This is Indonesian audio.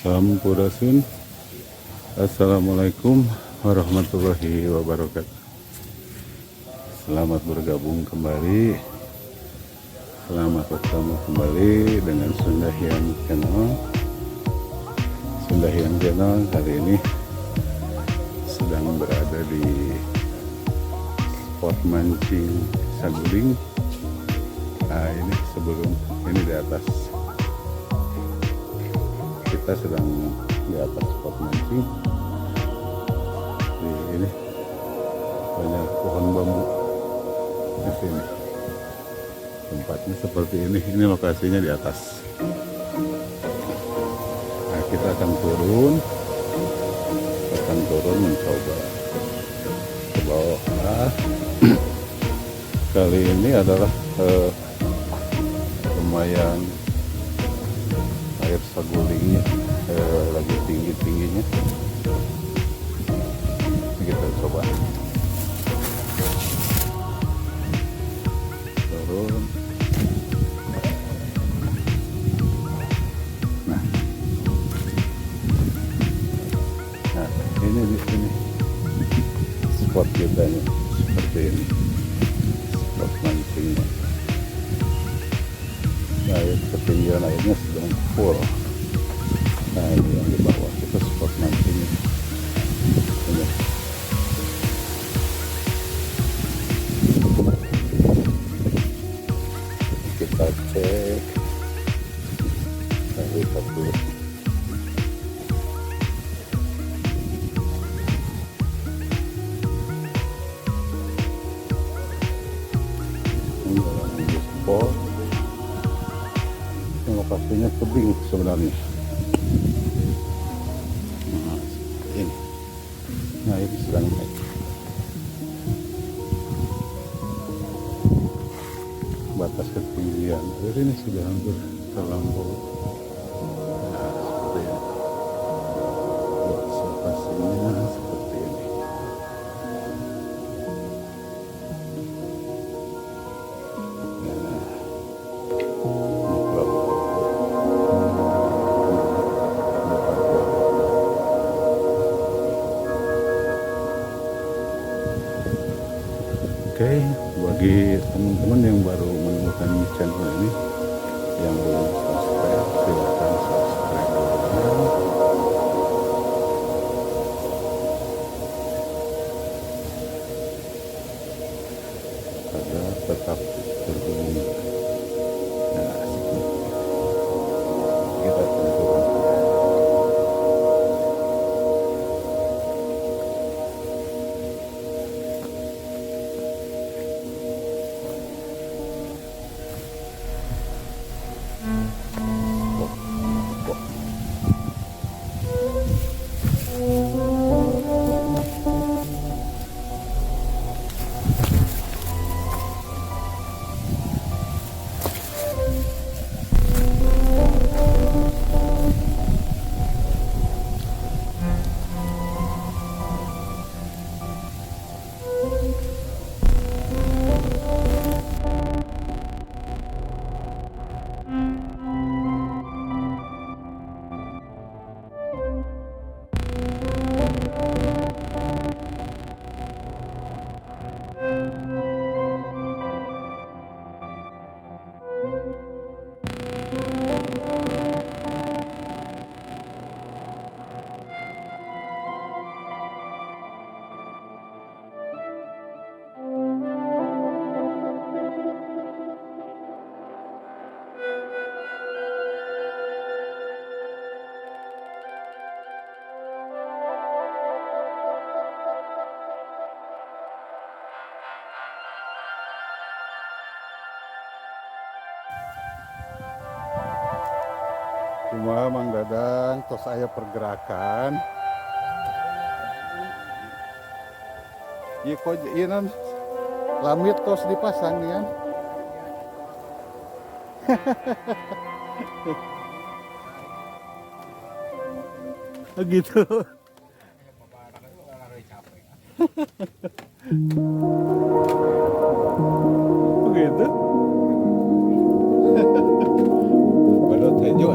Sampurasun. Assalamualaikum warahmatullahi wabarakatuh. Selamat bergabung kembali, selamat bertemu kembali dengan Sunda Hyang Channel. Sunda Hyang Channel hari ini sedang berada di spot mancing saguling. Nah, ini sebelum ini di atas, kita sedang di atas spot mancing. Di ini banyak pohon bambu di sini. Tempatnya seperti ini. Ini lokasinya di atas. Nah, kita akan turun mencoba ke bawah. Nah, kali ini adalah lumayan air sagulingnya lagi tingginya. Kita coba turun. Nah, ini di sini spot kita nih, seperti ini spot mancingnya. Air ketinggian airnya sedang full. Nah, ini yang di bawah itu spot mancingnya. Ini. Kita cek. Kita lihat dulu. Ini adalah spot. Lokasinya tebing sebenarnya. Nah, ini. Nah, ini sedang naik. Batas ketinggian air ini sudah hampir terlampau. Nah, seperti ini. Lokasinya seperti ini. Oke, bagi teman-teman yang baru menemukan channel ini, yang belum subscribe, silahkan subscribe dulu. Agar tetap terhubung. Nah, kita turun. Cuma Mang Dadang tos aya pergerakan. Ieu kok ieu non lamit tos dipasang nih kan. Oh gitu. Oh gitu. Balot hejo